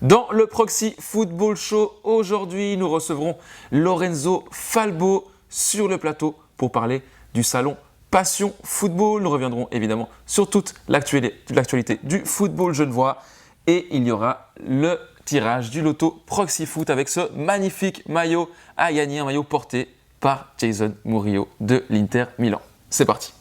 Dans le Proxy Football Show, aujourd'hui, nous recevrons Lorenzo Falbo sur le plateau pour parler du salon Passion Football. Nous reviendrons évidemment sur toute l'actualité du football genevois et il y aura le tirage du loto Proxy Foot avec ce magnifique maillot à gagner, un maillot porté par Jason Murillo de l'Inter Milan. C'est parti!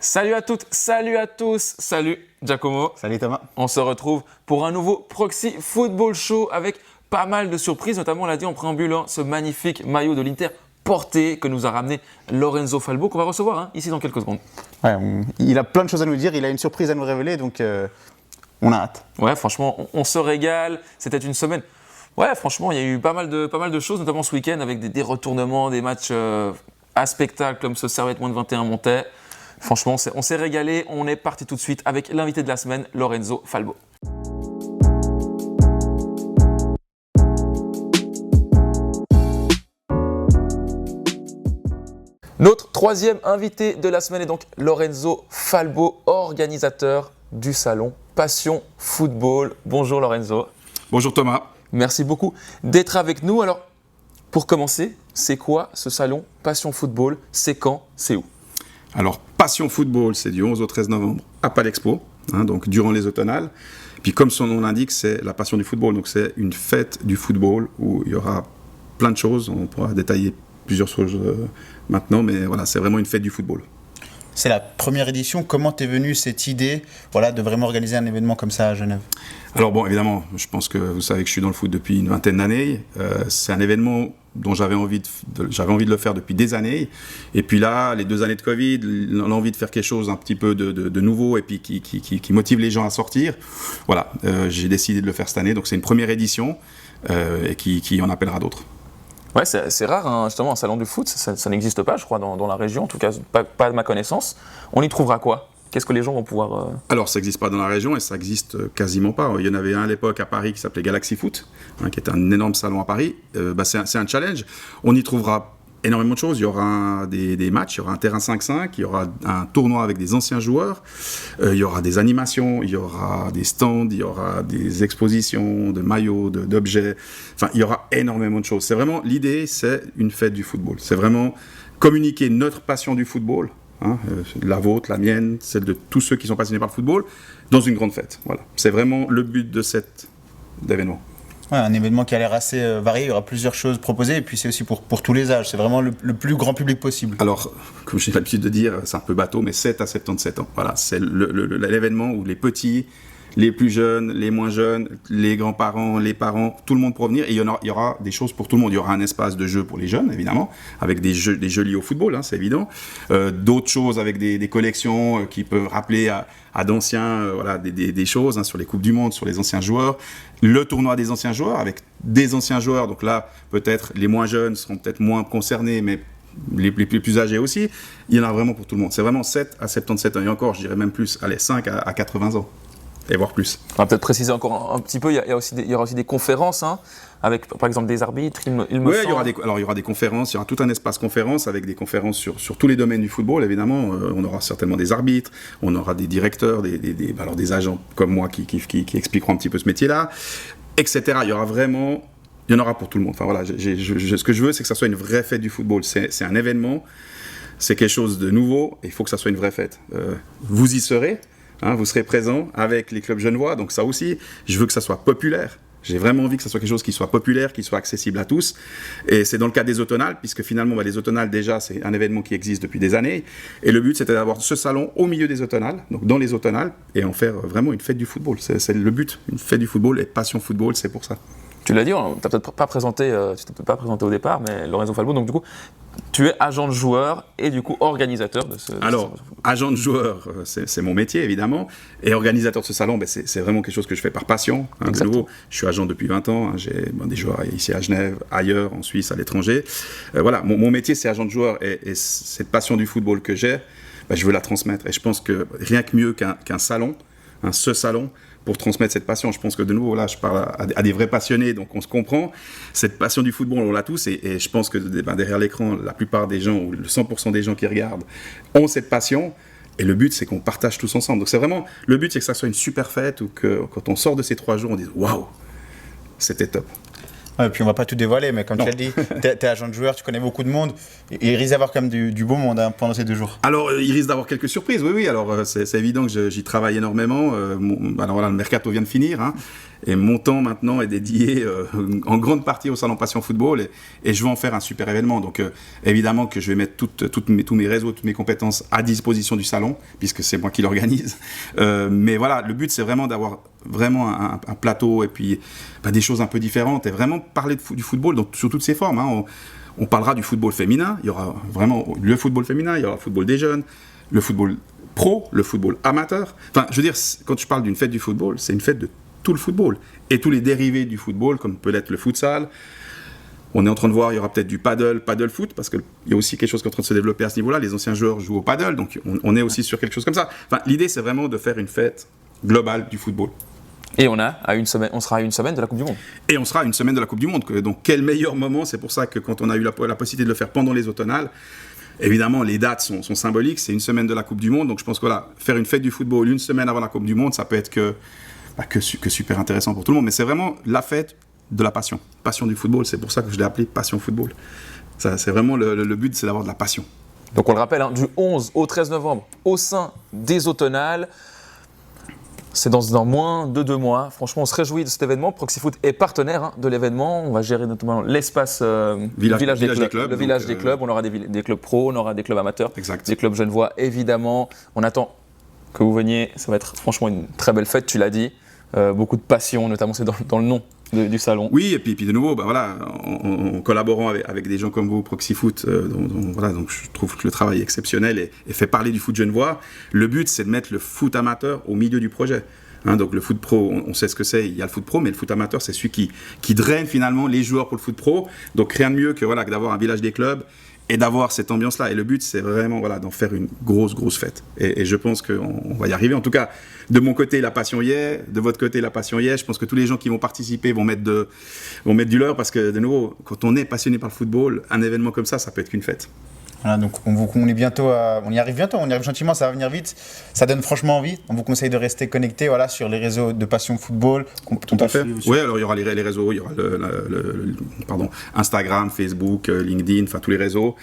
Salut à toutes, salut à tous, salut Giacomo. Salut Thomas. On se retrouve pour un nouveau Proxy Football Show avec pas mal de surprises, notamment on l'a dit en préambule, ce magnifique maillot de l'Inter porté que nous a ramené Lorenzo Falbo qu'on va recevoir ici dans quelques secondes. Ouais, il a plein de choses à nous dire, il a une surprise à nous révéler, donc on a hâte. Ouais, franchement, on se régale. C'était une semaine. Ouais, franchement, il y a eu pas mal de choses, notamment ce week-end avec des retournements, des matchs à spectacle comme ce Servette moins de 21 Montais. Franchement, on s'est régalé. On est parti tout de suite avec l'invité de la semaine, Lorenzo Falbo. Notre troisième invité de la semaine est donc Lorenzo Falbo, organisateur du salon Passion Football. Bonjour Lorenzo. Bonjour Thomas. Merci beaucoup d'être avec nous. Alors, pour commencer, c'est quoi ce salon Passion Football? C'est quand? C'est où? Alors, Passion Football, c'est du 11 au 13 novembre à Palexpo, donc durant les automnales. Puis comme son nom l'indique, c'est la passion du football. Donc c'est une fête du football où il y aura plein de choses. On pourra détailler plusieurs choses maintenant, mais voilà, c'est vraiment une fête du football. C'est la première édition. Comment t'es venue cette idée de vraiment organiser un événement comme ça à Genève? Alors bon, évidemment, je pense que vous savez que je suis dans le foot depuis une vingtaine d'années. C'est un événement dont j'avais envie de le faire depuis des années. Et puis là, les 2 années de Covid, l'envie de faire quelque chose un petit peu de nouveau et puis qui motive les gens à sortir. Voilà, j'ai décidé de le faire cette année. Donc c'est une première édition et qui en appellera d'autres. Ouais, c'est rare, justement, un salon du foot, ça n'existe pas, je crois, dans la région, en tout cas, pas de ma connaissance. On y trouvera quoi? Qu'est-ce que les gens vont pouvoir… Alors, ça n'existe pas dans la région et ça n'existe quasiment pas. Il y en avait un à l'époque à Paris qui s'appelait Galaxy Foot, qui était un énorme salon à Paris. C'est un challenge. On y trouvera énormément de choses. Il y aura des matchs, il y aura un terrain 5-5, il y aura un tournoi avec des anciens joueurs, il y aura des animations, il y aura des stands, il y aura des expositions de maillots, d'objets. Enfin, il y aura énormément de choses. C'est vraiment, l'idée, c'est une fête du football. C'est vraiment communiquer notre passion du football, la vôtre, la mienne, celle de tous ceux qui sont passionnés par le football, dans une grande fête. Voilà. C'est vraiment le but de cet événement. Ouais, un événement qui a l'air assez varié, il y aura plusieurs choses proposées et puis c'est aussi pour tous les âges, c'est vraiment le plus grand public possible. Alors, comme j'ai l'habitude de dire, c'est un peu bateau, mais 7 à 77 ans. Voilà, c'est l'événement où les petits, les plus jeunes, les moins jeunes, les grands-parents, les parents, tout le monde pourra venir et il y aura des choses pour tout le monde. Il y aura un espace de jeu pour les jeunes, évidemment, avec des jeux liés au football, c'est évident. D'autres choses avec des collections qui peuvent rappeler à d'anciens, des choses sur les Coupes du Monde, sur les anciens joueurs. Le tournoi des anciens joueurs, avec des anciens joueurs. Donc là, peut-être les moins jeunes seront peut-être moins concernés, mais les plus âgés aussi. Il y en a vraiment pour tout le monde. C'est vraiment 7 à 77 ans. Et encore, je dirais même plus, 5 à 80 ans. Et voire plus. On va peut-être préciser encore un petit peu, il y aura aussi des conférences, avec par exemple des arbitres, il me semble. Il y aura des conférences, il y aura tout un espace conférence avec des conférences sur tous les domaines du football, évidemment. On aura certainement des arbitres, on aura des directeurs, des agents comme moi qui expliqueront un petit peu ce métier-là, etc. Il y en aura pour tout le monde. Enfin voilà, ce que je veux, c'est que ça soit une vraie fête du football. C'est un événement, c'est quelque chose de nouveau, et il faut que ça soit une vraie fête. Vous y serez. Vous serez présents avec les clubs genevois, donc ça aussi, je veux que ça soit populaire. J'ai vraiment envie que ça soit quelque chose qui soit populaire, qui soit accessible à tous. Et c'est dans le cas des automnales, puisque finalement, les automales, déjà, c'est un événement qui existe depuis des années. Et le but, c'était d'avoir ce salon au milieu des automales, donc dans les automales, et en faire vraiment une fête du football. C'est le but, une fête du football et passion football, c'est pour ça. Tu l'as dit, tu t'es peut-être pas présenté au départ, mais Lorenzo Falbo, donc du coup, tu es agent de joueur et du coup organisateur de ce… Alors, agent de joueur, c'est mon métier évidemment, et organisateur de ce salon, c'est vraiment quelque chose que je fais par passion. De nouveau, je suis agent depuis 20 ans, j'ai des joueurs ici à Genève, ailleurs, en Suisse, à l'étranger. Voilà, mon métier c'est agent de joueur et cette passion du football que j'ai, je veux la transmettre. Et je pense que rien que mieux qu'un salon ce salon pour transmettre cette passion. Je pense que de nouveau, là, je parle à des vrais passionnés, donc on se comprend. Cette passion du football, on l'a tous, et je pense que derrière l'écran, la plupart des gens, ou le 100% des gens qui regardent, ont cette passion. Et le but, c'est qu'on partage tous ensemble. Donc c'est vraiment, le but, c'est que ça soit une super fête, ou que quand on sort de ces 3 jours, on dise « Waouh, c'était top ». Ouais, et puis on va pas tout dévoiler, mais comme tu l'as dit, t'es agent de joueur, tu connais beaucoup de monde. Il risque d'avoir quand même du beau monde pendant ces 2 jours. Alors, il risque d'avoir quelques surprises, oui. Alors, c'est évident que j'y travaille énormément. Alors voilà, le mercato vient de finir, hein, et mon temps maintenant est dédié en grande partie au Salon Passion Football, et je veux en faire un super événement. Donc, évidemment que je vais mettre tous mes réseaux, toutes mes compétences à disposition du salon, puisque c'est moi qui l'organise. Mais voilà, le but, c'est vraiment d'avoir vraiment un plateau, et puis des choses un peu différentes, et vraiment parler du football sous toutes ses formes, hein. On parlera du football féminin, il y aura vraiment le football féminin, il y aura le football des jeunes, le football pro, le football amateur. Enfin, je veux dire, quand je parle d'une fête du football, c'est une fête de tout le football, et tous les dérivés du football, comme peut être le futsal. On est en train de voir, il y aura peut-être du paddle foot, parce qu'il y a aussi quelque chose qui est en train de se développer à ce niveau-là. Les anciens joueurs jouent au paddle, donc on est aussi sur quelque chose comme ça. Enfin, l'idée, c'est vraiment de faire une fête globale du football. Et on sera à une semaine de la Coupe du Monde. Et on sera à une semaine de la Coupe du Monde. Donc quel meilleur moment, c'est pour ça que quand on a eu la possibilité de le faire pendant les automnales, évidemment les dates sont symboliques, c'est une semaine de la Coupe du Monde, donc je pense que voilà, faire une fête du football une semaine avant la Coupe du Monde, ça peut être que super intéressant pour tout le monde, mais c'est vraiment la fête de la passion du football, c'est pour ça que je l'ai appelé Passion Football. Ça, c'est vraiment le but, c'est d'avoir de la passion. Donc on le rappelle, hein, du 11 au 13 novembre au sein des automnales. C'est dans moins de 2 mois. Franchement, on se réjouit de cet événement. Proxyfoot est partenaire de l'événement. On va gérer notamment l'espace village des clubs. Le village des clubs. On aura des clubs pro, on aura des clubs amateurs, exact. Des clubs genevois, évidemment. On attend que vous veniez. Ça va être franchement une très belle fête, tu l'as dit. Beaucoup de passion, notamment c'est dans le nom du salon. Oui, et puis de nouveau, voilà, en collaborant avec des gens comme vous, Proxyfoot, donc je trouve que le travail est exceptionnel et fait parler du foot genevois. Le but, c'est de mettre le foot amateur au milieu du projet. Hein, donc le foot pro, on sait ce que c'est, il y a le foot pro, mais le foot amateur, c'est celui qui draine finalement les joueurs pour le foot pro. Donc rien de mieux que d'avoir un village des clubs et d'avoir cette ambiance-là. Et le but, c'est vraiment d'en faire une grosse fête. Et je pense qu'on va y arriver. En tout cas, de mon côté, la passion y est. De votre côté, la passion y est. Je pense que tous les gens qui vont participer vont mettre du leur, parce que, de nouveau, quand on est passionné par le football, un événement comme ça peut être qu'une fête. Voilà, donc on est bientôt, on y arrive bientôt, on y arrive gentiment, ça va venir vite. Ça donne franchement envie. On vous conseille de rester connecté, sur les réseaux de Passion Football. Tout à fait. Oui, alors il y aura les réseaux, il y aura Instagram, Facebook, LinkedIn, enfin tous les réseaux.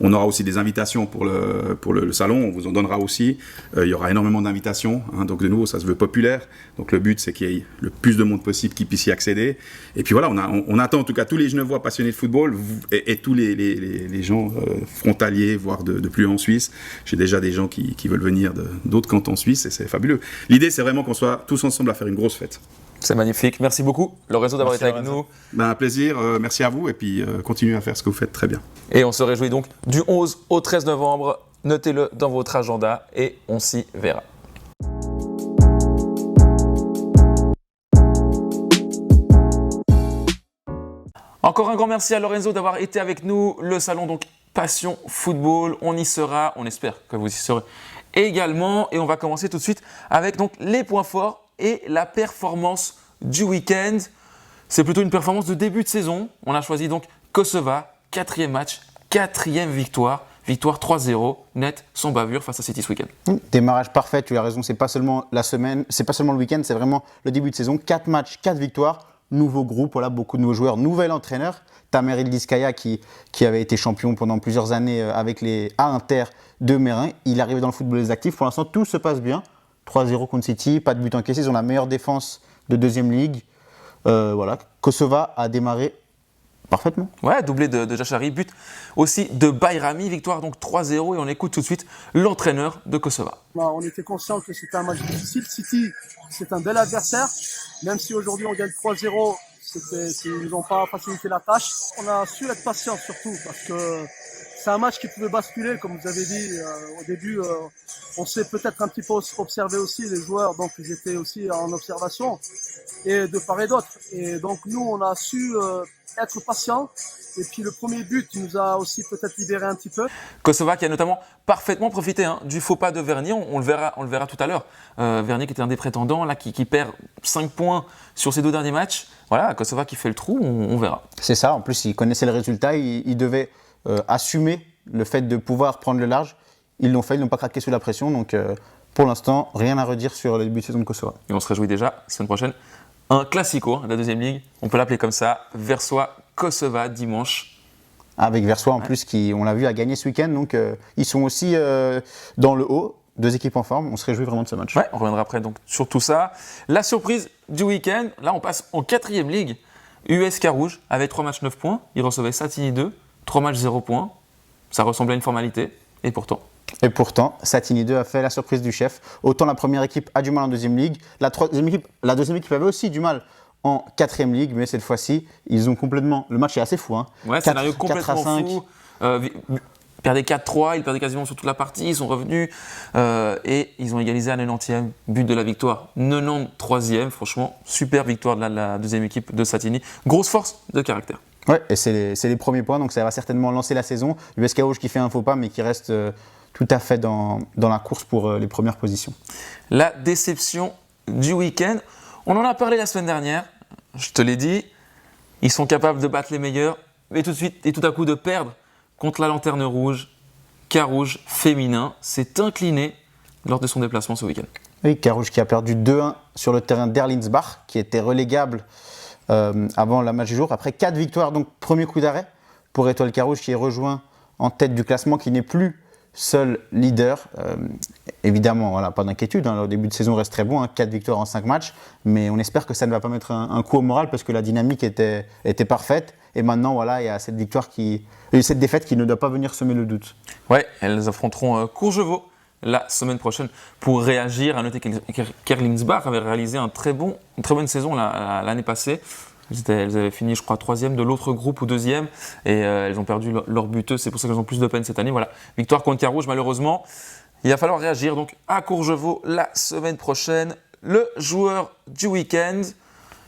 On aura aussi des invitations pour le salon, on vous en donnera aussi. Il y aura énormément d'invitations, hein, donc de nouveau, ça se veut populaire. Donc le but, c'est qu'il y ait le plus de monde possible qui puisse y accéder. Et puis voilà, on attend en tout cas tous les Genevois passionnés de football et tous les gens frontaliers, voire de plus en Suisse. J'ai déjà des gens qui veulent venir d'autres cantons suisses et c'est fabuleux. L'idée, c'est vraiment qu'on soit tous ensemble à faire une grosse fête. C'est magnifique. Merci beaucoup, Lorenzo, d'avoir été avec nous. Un plaisir. Merci à vous. Et puis, continuez à faire ce que vous faites très bien. Et on se réjouit donc du 11 au 13 novembre. Notez-le dans votre agenda et on s'y verra. Encore un grand merci à Lorenzo d'avoir été avec nous. Le salon donc Passion Football, on y sera. On espère que vous y serez également. Et on va commencer tout de suite avec donc les points forts et la performance du week-end. C'est plutôt une performance de début de saison. On a choisi donc Kosova, 4e match, 4e victoire. Victoire 3-0, net, sans bavure face à City ce week-end. Démarrage parfait, tu as raison. C'est pas seulement la semaine, c'est pas seulement le week-end, c'est vraiment le début de saison. 4 matchs, 4 victoires. Nouveau groupe, beaucoup de nouveaux joueurs, nouvel entraîneur. Tamer Ildiskaya qui avait été champion pendant plusieurs années avec les A-Inter de Mérin. Il est arrivé dans le football des actifs. Pour l'instant, tout se passe bien. 3-0 contre City, pas de but encaissé. Ils ont la meilleure défense de deuxième ligue. Kosova a démarré parfaitement. Ouais, doublé de Jachari, but aussi de Bayrami, victoire donc 3-0 et on écoute tout de suite l'entraîneur de Kosova. On était conscient que c'était un match difficile. City, c'est un bel adversaire. Même si aujourd'hui on gagne 3-0, ils n'ont pas facilité la tâche. On a su être patient surtout parce que c'est un match qui pouvait basculer, comme vous avez dit au début. On s'est peut-être un petit peu observé aussi les joueurs, donc ils étaient aussi en observation et de part et d'autre. Et donc nous, on a su être patient. Et puis le premier but nous a aussi peut-être libéré un petit peu. Kosova qui a notamment parfaitement profité du faux pas de Vernier, on le verra tout à l'heure. Vernier qui était un des prétendants, là, qui perd 5 points sur ses 2 derniers matchs. Voilà, Kosova qui fait le trou, on verra. C'est ça, en plus il connaissait le résultat, il devait assumer le fait de pouvoir prendre le large. Ils l'ont fait, ils n'ont pas craqué sous la pression, donc pour l'instant, rien à redire sur le début de saison de Kosova. Et on se réjouit déjà, semaine prochaine, un classico de la deuxième ligue, on peut l'appeler comme ça, Versoix-Kosova dimanche. Avec Versoix en plus qui, on l'a vu, a gagné ce week-end, donc ils sont aussi dans le haut, 2 équipes en forme, on se réjouit vraiment de ce match. Ouais, on reviendra après donc sur tout ça. La surprise du week-end, là on passe en 4e ligue, US Carouge avec 3 matchs 9 points, ils recevaient Satigny 2, 3 matchs 0 points, ça ressemblait à une formalité, et pourtant... Satigny 2 a fait la surprise du chef. Autant la première équipe a du mal en deuxième ligue, la deuxième équipe avait aussi du mal en 4e ligue, mais cette fois-ci, ils ont complètement... Le match est assez fou. Ouais, scénario complètement fou. Ils perdaient 4-3, ils perdaient quasiment sur toute la partie, ils sont revenus et ils ont égalisé à 90e, but de la victoire. 93e, franchement, super victoire de la deuxième équipe de Satigny. Grosse force de caractère. Ouais, et c'est les premiers points, donc ça va certainement lancer la saison. US Carouge qui fait un faux pas, mais qui reste tout à fait dans la course pour les premières positions. La déception du week-end, on en a parlé la semaine dernière, je te l'ai dit, ils sont capables de battre les meilleurs, mais tout à coup de perdre contre la Lanterne Rouge. Carouge féminin s'est incliné lors de son déplacement ce week-end. Oui, Carouge qui a perdu 2-1 sur le terrain d'Erlinsbach, qui était relégable avant la match du jour. Après 4 victoires, donc premier coup d'arrêt pour Étoile Carouge qui est rejoint en tête du classement, qui n'est plus seul leader. Évidemment, voilà, pas d'inquiétude, le début de saison reste très bon, 4 victoires en 5 matchs, mais on espère que ça ne va pas mettre un coup au moral parce que la dynamique était parfaite. Et maintenant, voilà, il y a cette défaite qui ne doit pas venir semer le doute. Ouais, elles affronteront Courgevaux la semaine prochaine pour réagir. À noter qu'Erlingsbach avait réalisé une très bonne saison l'année passée. Elles avaient fini, je crois, 3e de l'autre groupe ou 2e et elles ont perdu leur buteuse. C'est pour ça qu'elles ont plus de peine cette année. Voilà, victoire contre Carouge, malheureusement. Il va falloir réagir donc à Courgevaux la semaine prochaine. Le joueur du week-end,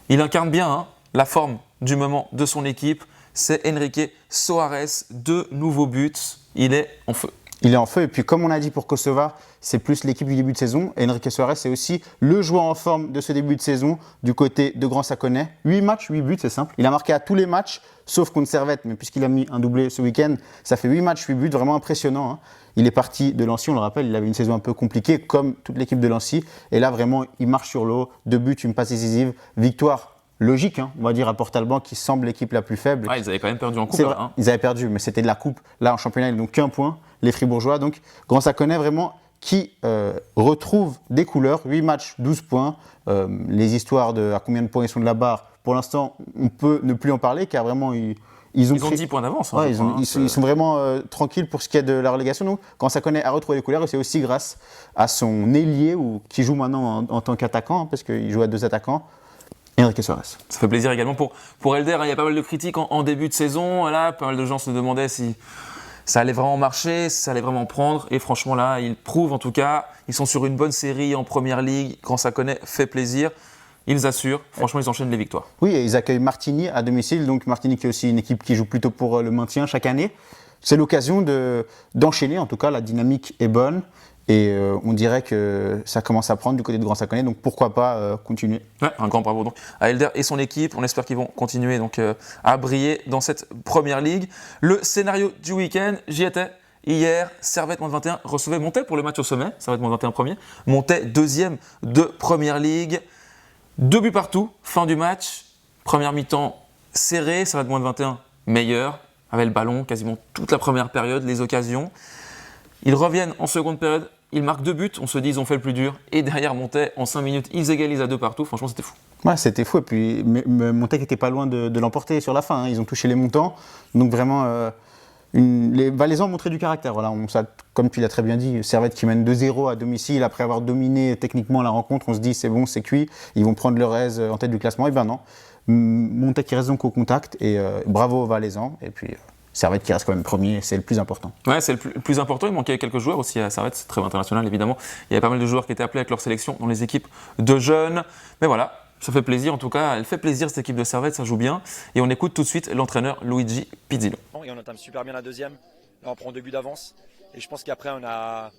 il incarne bien la forme du moment de son équipe. C'est Enrique Soares, 2 nouveaux buts. Il est en feu. Il est en feu et puis comme on a dit pour Kosova, c'est plus l'équipe du début de saison. Et Enrique Soares, c'est aussi le joueur en forme de ce début de saison du côté de Grand Saconnet. 8 matchs, 8 buts, c'est simple. Il a marqué à tous les matchs, sauf contre Servette, mais puisqu'il a mis un doublé ce week-end, ça fait 8 matchs, 8 buts, vraiment impressionnant. Il est parti de Lancy, on le rappelle, il avait une saison un peu compliquée, comme toute l'équipe de Lancy. Et là, vraiment, il marche sur l'eau. 2 buts, une passe décisive, victoire logique, on va dire, à Port-Alban, qui semble l'équipe la plus faible. Ouais, ils avaient quand même perdu en coupe. C'est vrai, ils avaient perdu, mais c'était de la coupe. Là, en championnat, ils n'ont qu'un point, les Fribourgeois. Donc, Grand Saconnet, vraiment, qui retrouve des couleurs. 8 matchs, 12 points. Les histoires de à combien de points ils sont de la barre, pour l'instant, on peut ne plus en parler, car vraiment, ils ont 10 points d'avance. Ouais, ils sont vraiment tranquilles pour ce qui est de la relégation. Donc, Grand Saconnet a retrouvé les couleurs, et c'est aussi grâce à son ailier, qui joue maintenant en tant qu'attaquant, parce qu'il joue à 2 attaquants, Enrique Soares. Ça fait plaisir également pour Elder. Il y a pas mal de critiques en début de saison. Là, pas mal de gens se demandaient si ça allait vraiment marcher, si ça allait vraiment prendre. Et franchement, là, ils prouvent en tout cas. Ils sont sur une bonne série en première ligue. Grand Saconnet fait plaisir. Ils assurent. Franchement, ils enchaînent les victoires. Oui, et ils accueillent Martigny à domicile. Donc Martigny qui est aussi une équipe qui joue plutôt pour le maintien chaque année. C'est l'occasion d'enchaîner. En tout cas, la dynamique est bonne. Et on dirait que ça commence à prendre du côté de Grand Saconnet, donc pourquoi pas continuer. Ouais, un grand bravo donc à Elder et son équipe. On espère qu'ils vont continuer donc, à briller dans cette première ligue. Le scénario du week-end, j'y étais hier. Servette-21 recevait Montet pour le match au sommet. Servette-21 premier. Montet 2e de première ligue. 2 buts partout, fin du match. Première mi-temps serrée. Servette-21 meilleur, avait le ballon quasiment toute la première période, les occasions. Ils reviennent en seconde période, ils marquent 2 buts, on se dit ils ont fait le plus dur. Et derrière Montet, en 5 minutes, ils égalisent à 2 partout. Franchement, c'était fou. Ouais, c'était fou. Et puis Montet n'était pas loin de l'emporter sur la fin. Ils ont touché les montants. Donc vraiment, les Valaisans ont montré du caractère. Voilà, comme tu l'as très bien dit, Servette qui mène 2-0 à domicile après avoir dominé techniquement la rencontre. On se dit c'est bon, c'est cuit. Ils vont prendre leur aise en tête du classement. Et ben non. Montet qui reste donc au contact. Et bravo aux Valaisans. Et puis... Servette qui reste quand même premier, c'est le plus important. Ouais, c'est le plus important. Il manquait quelques joueurs aussi à Servette, c'est très international évidemment. Il y avait pas mal de joueurs qui étaient appelés avec leur sélection dans les équipes de jeunes. Mais voilà, ça fait plaisir en tout cas. Elle fait plaisir cette équipe de Servette, ça joue bien. Et on écoute tout de suite l'entraîneur Luigi Pizzillo. Et on entame super bien la deuxième. Là, on prend 2 buts d'avance. Et je pense qu'après, on a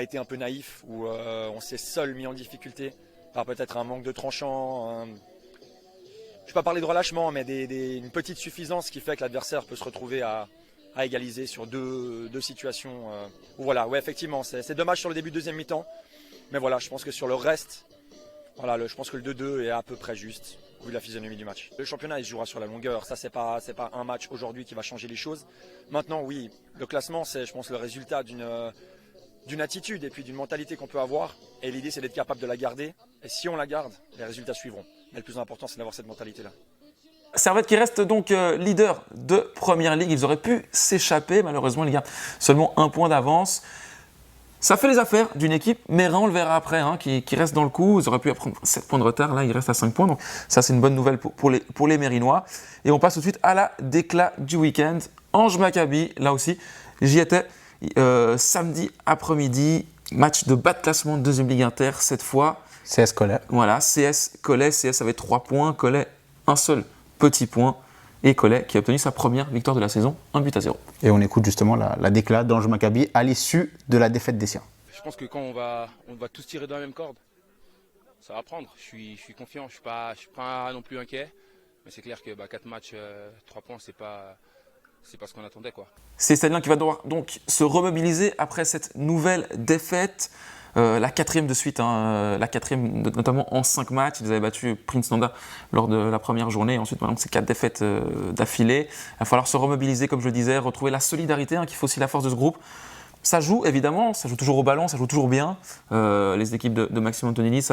été un peu naïf, où on s'est seul mis en difficulté par peut-être un manque de tranchant. Je ne vais pas parler de relâchement, mais une petite suffisance qui fait que l'adversaire peut se retrouver à égaliser sur deux situations. Voilà, ouais, effectivement, c'est dommage sur le début de deuxième mi-temps. Mais voilà, je pense que sur le reste, voilà, je pense que le 2-2 est à peu près juste, vu la physionomie du match. Le championnat, il se jouera sur la longueur. Ça, c'est pas un match aujourd'hui qui va changer les choses. Maintenant, oui, le classement, c'est, je pense, le résultat d'une attitude et puis d'une mentalité qu'on peut avoir. Et l'idée, c'est d'être capable de la garder. Et si on la garde, les résultats suivront. Mais le plus important, c'est d'avoir cette mentalité-là. Servette qui reste donc leader de Première Ligue. Ils auraient pu s'échapper. Malheureusement, ils gardent seulement 1 point d'avance. Ça fait les affaires d'une équipe, Mérin, on le verra après, qui reste dans le coup. Ils auraient pu prendre 7 points de retard. Là, ils restent à 5 points. Donc ça, c'est une bonne nouvelle pour les Mérinois. Et on passe tout de suite à la déclat du week-end. Ange Maccabi, là aussi, j'y étais samedi après-midi. Match de bas de classement de 2e Ligue Inter, cette fois. CS Collet. Voilà, CS Collet. CS avait 3 points. Collet, un seul petit point. Et Collet qui a obtenu sa première victoire de la saison, 1-0. Et on écoute justement la déclat d'Ange Maccabi à l'issue de la défaite des siens. Je pense que quand on va tous tirer dans la même corde, ça va prendre. Je suis confiant, je suis pas non plus inquiet. Mais c'est clair que 4 matchs, 3 points, c'est pas ce qu'on attendait, quoi. C'est Stadien qui va devoir donc se remobiliser après cette nouvelle défaite. La 4e de suite, la 4e notamment en 5 matchs. Ils avaient battu Prince Nanda lors de la première journée. Ensuite, maintenant, c'est 4 défaites d'affilée. Il va falloir se remobiliser, comme je le disais, retrouver la solidarité, qui fait aussi la force de ce groupe. Ça joue, évidemment, ça joue toujours au ballon, ça joue toujours bien. Les équipes de Maxime Antonelli,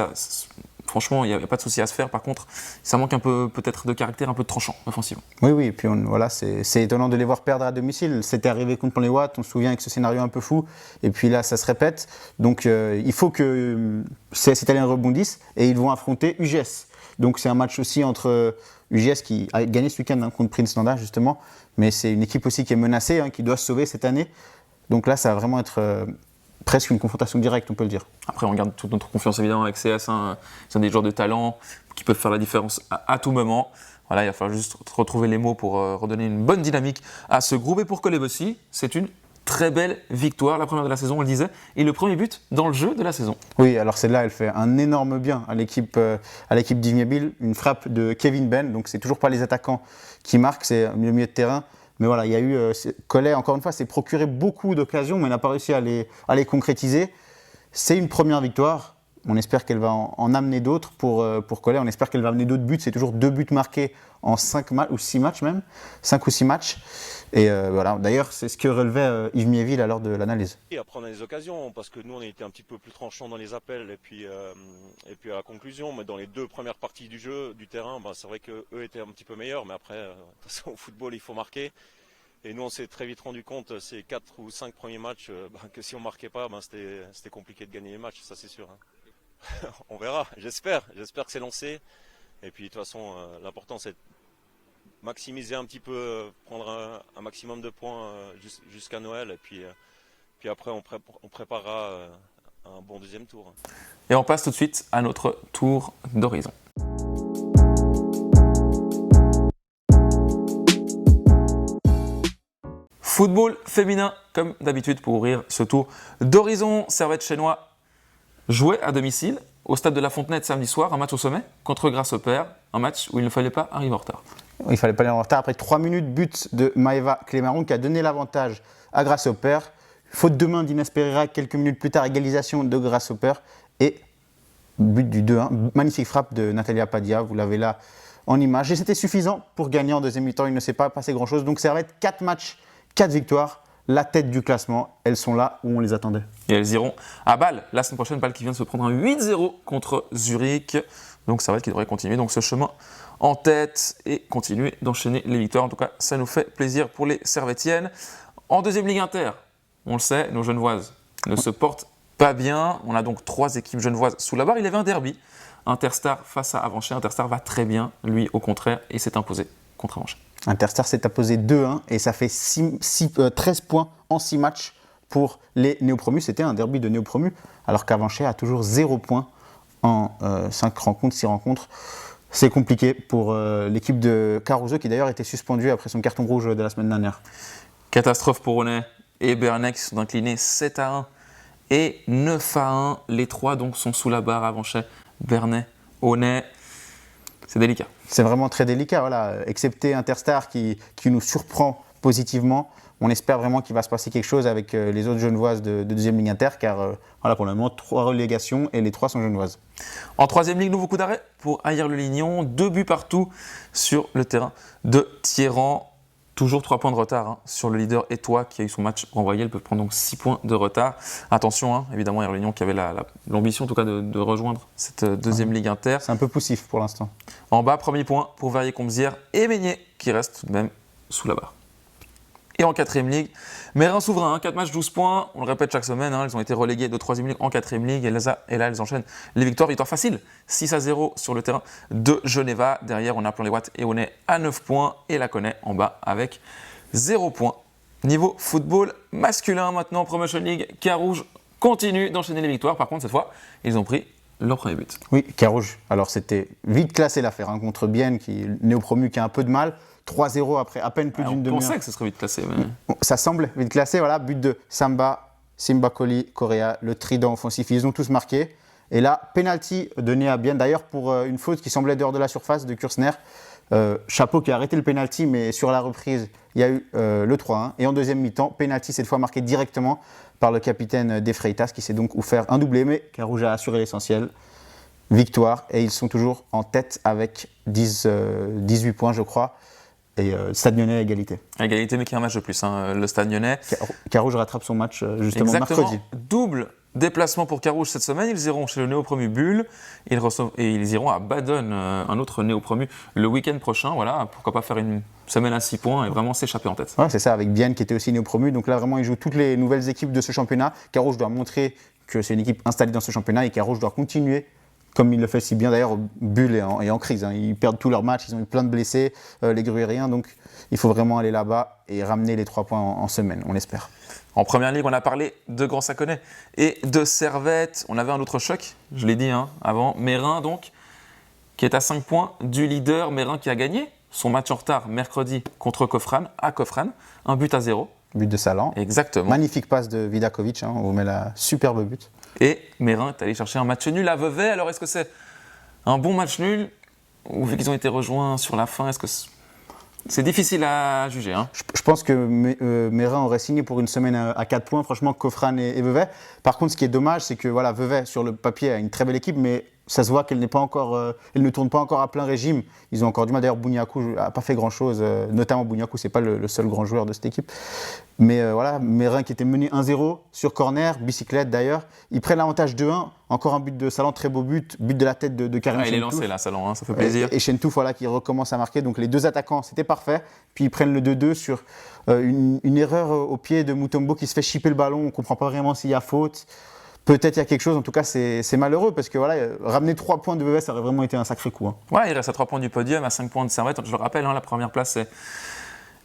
franchement, il n'y a pas de souci à se faire. Par contre, ça manque un peu peut-être de caractère, un peu de tranchant offensivement. Oui, et puis voilà, c'est étonnant de les voir perdre à domicile. C'était arrivé contre les Watts, on se souvient avec ce scénario un peu fou. Et puis là, ça se répète. Donc il faut que CS Italien rebondisse et ils vont affronter UGS. Donc c'est un match aussi entre UGS qui a gagné ce week-end contre Prince Nanda justement. Mais c'est une équipe aussi qui est menacée, qui doit se sauver cette année. Donc là, ça va vraiment être presque une confrontation directe, on peut le dire. Après, on garde toute notre confiance évidemment avec CS. Ils sont des joueurs de talent qui peuvent faire la différence à tout moment. Voilà, il va falloir juste retrouver les mots pour redonner une bonne dynamique à ce groupe. Et pour Collet-Bossy, c'est une très belle victoire, la première de la saison, on le disait, et le premier but dans le jeu de la saison. Oui, alors celle-là, elle fait un énorme bien à l'équipe d'Ignabil. Une frappe de Kevin Ben, donc c'est toujours pas les attaquants qui marquent, c'est le milieu de terrain. Mais voilà, il y a eu Collet, encore une fois, s'est procuré beaucoup d'occasions, mais il n'a pas réussi à les concrétiser. C'est une première victoire. On espère qu'elle va en amener d'autres pour Collet. On espère qu'elle va amener d'autres buts. C'est toujours 2 buts marqués en 5 matchs, ou 6 matchs même. 5 ou 6 matchs. Et voilà, d'ailleurs, c'est ce que relevait Yves Miéville lors de l'analyse. Et après, on a des occasions, parce que nous, on a été un petit peu plus tranchants dans les appels et puis à la conclusion. Mais dans les 2 premières parties du jeu, du terrain, c'est vrai qu'eux étaient un petit peu meilleurs. Mais après, de toute façon, au football, il faut marquer. Et nous, on s'est très vite rendu compte, ces 4 ou 5 premiers matchs, que si on ne marquait pas, c'était compliqué de gagner les matchs, ça c'est sûr. On verra, j'espère que c'est lancé. Et puis de toute façon, l'important c'est de maximiser un petit peu, prendre un maximum de points jusqu'à Noël. Et puis après, on préparera un bon deuxième tour. Et on passe tout de suite à notre tour d'horizon. Football féminin, comme d'habitude, pour ouvrir ce tour d'horizon. Servette Chênois jouait à domicile au stade de la Fontenette samedi soir, un match au sommet contre Grasshopper, un match où il ne fallait pas arriver en retard. Il ne fallait pas aller en retard. Après 3 minutes, but de Maëva Clémaron qui a donné l'avantage à Grasshopper. Faute de main d'Inès Pereira, quelques minutes plus tard, égalisation de Grasshopper et but du 2-1. Magnifique frappe de Natalia Padia, vous l'avez là en image. Et c'était suffisant pour gagner en deuxième mi-temps. Il ne s'est pas passé grand-chose. Donc Servette, 4 matchs, 4 victoires, la tête du classement, elles sont là où on les attendait. Et elles iront à Bâle la semaine prochaine. Bâle qui vient de se prendre un 8-0 contre Zurich. Donc Servette qui devrait continuer donc ce chemin en tête et continuer d'enchaîner les victoires. En tout cas, ça nous fait plaisir pour les Servettiennes. En deuxième Ligue Inter, on le sait, nos Genevoises ne se portent pas bien. On a donc 3 équipes genevoises sous la barre. Il y avait un derby. Interstar face à Avanchais. Interstar va très bien, lui au contraire, et s'est imposé contre Avanchais. Interstar s'est imposé 2-1 et ça fait 13 points en 6 matchs pour les néopromus. C'était un derby de néopromus, alors qu'Avanchais a toujours 0 points en 5 rencontres, 6 rencontres. C'est compliqué pour l'équipe de Caruso qui d'ailleurs était suspendue après son carton rouge de la semaine dernière. Catastrophe pour Aunay et Bernay qui sont inclinés 7-1 et 9-1. Les trois donc sont sous la barre avant chez Bernay, Aunay. C'est délicat. C'est vraiment très délicat, voilà. Excepté Interstar qui nous surprend positivement. On espère vraiment qu'il va se passer quelque chose avec les autres genevoises de deuxième ligue inter, car voilà, pour le moment, 3 relégations et les 3 sont genevoises. En troisième ligue, nouveau coup d'arrêt pour Aillers-le-Lignon. 2 buts partout sur le terrain de Thieran. Toujours 3 points de retard sur le leader Étoile qui a eu son match renvoyé. Ils peuvent prendre donc 6 points de retard. Attention, évidemment, Aillers-le-Lignon qui avait l'ambition en tout cas de rejoindre cette deuxième ligue inter. C'est un peu poussif pour l'instant. En bas, premier point pour Verrier-Comzières et Meignet qui reste tout de même sous la barre. Et en 4ème ligue, Mérin souverain, 4 matchs, 12 points. On le répète chaque semaine, ils ont été relégués de 3ème ligue en 4ème ligue. Et là, ils enchaînent les victoires faciles. 6-0 sur le terrain de Geneva. Derrière, on a Plan les Watts et on est à 9 points. Et Laconais en bas avec 0 points. Niveau football masculin, maintenant, Promotion League, Carouge continue d'enchaîner les victoires. Par contre, cette fois, ils ont pris leur premier but. Oui, Carouge. Alors, c'était vite classé l'affaire contre Bienne, qui est néo-promu, qui a un peu de mal. 3-0 après à peine plus d'une demi-heure. On pensait que ce serait vite classé. Mais... Ça semble vite classé, voilà. But de Samba, Simbakoli, Correa, le trident offensif, ils ont tous marqué. Et là, penalty donné à Bienne, d'ailleurs pour une faute qui semblait dehors de la surface de Kursner. Chapeau qui a arrêté le penalty, mais sur la reprise, il y a eu le 3-1. Et en deuxième mi-temps, penalty cette fois marqué directement par le capitaine des Freitas, qui s'est donc offert un doublé, mais Carouge a assuré l'essentiel. Victoire, et ils sont toujours en tête avec 18 points, je crois. Et Stade Lyonnais à égalité. À égalité, mais qui a un match de plus, le Stade Lyonnais. Carouge rattrape son match justement mercredi. Double déplacement pour Carouge cette semaine. Ils iront chez le néo-promu Bulle et ils iront à Baden, un autre néo-promu, le week-end prochain. Voilà, pourquoi pas faire une semaine à 6 points et vraiment s'échapper en tête. Ouais, c'est ça, avec Bienne qui était aussi néo-promu. Donc là, vraiment, ils jouent toutes les nouvelles équipes de ce championnat. Carouge doit montrer que c'est une équipe installée dans ce championnat et Carouge doit continuer. Comme il le fait si bien d'ailleurs, Bulle est en crise. Ils perdent tous leurs matchs, ils ont eu plein de blessés, les Gruyériens. Donc il faut vraiment aller là-bas et ramener les 3 points en semaine, on l'espère. En première ligue, on a parlé de Grand Saconnet et de Servette. On avait un autre choc, je l'ai dit avant. Mérin donc, qui est à 5 points du leader. Mérin qui a gagné son match en retard mercredi contre Kofran, à Kofran. 1-0. But de Salan. Exactement. Magnifique passe de Vidakovic, on vous met la superbe but. Et Mérin est allé chercher un match nul à Vevey. Alors, est-ce que c'est un bon match nul ou vu qu'ils ont été rejoints sur la fin, est-ce que c'est difficile à juger Je pense que Mérin aurait signé pour une semaine à 4 points, franchement, Kofran et Vevey. Par contre, ce qui est dommage, c'est que voilà, Vevey, sur le papier, a une très belle équipe, mais ça se voit qu'elle elle ne tourne pas encore à plein régime. Ils ont encore du mal. D'ailleurs, Bouniakou n'a pas fait grand-chose, notamment Bouniakou, c'est pas le seul grand joueur de cette équipe. Mais voilà, Mérin qui était mené 1-0 sur corner, bicyclette d'ailleurs. Ils prennent l'avantage 2-1. Encore un but de Salan, très beau but de la tête de Karim Chentouf. Il est lancé là, Salan, ça fait plaisir. Et Chentouf, voilà, qui recommence à marquer. Donc les deux attaquants, c'était parfait. Puis ils prennent le 2-2 sur une erreur au pied de Mutombo qui se fait chipper le ballon. On ne comprend pas vraiment s'il y a faute. Peut-être il y a quelque chose, en tout cas c'est malheureux parce que voilà, ramener 3 points de Vevey, ça aurait vraiment été un sacré coup. Ouais, il reste à 3 points du podium, à 5 points de Servette. Je le rappelle, la première place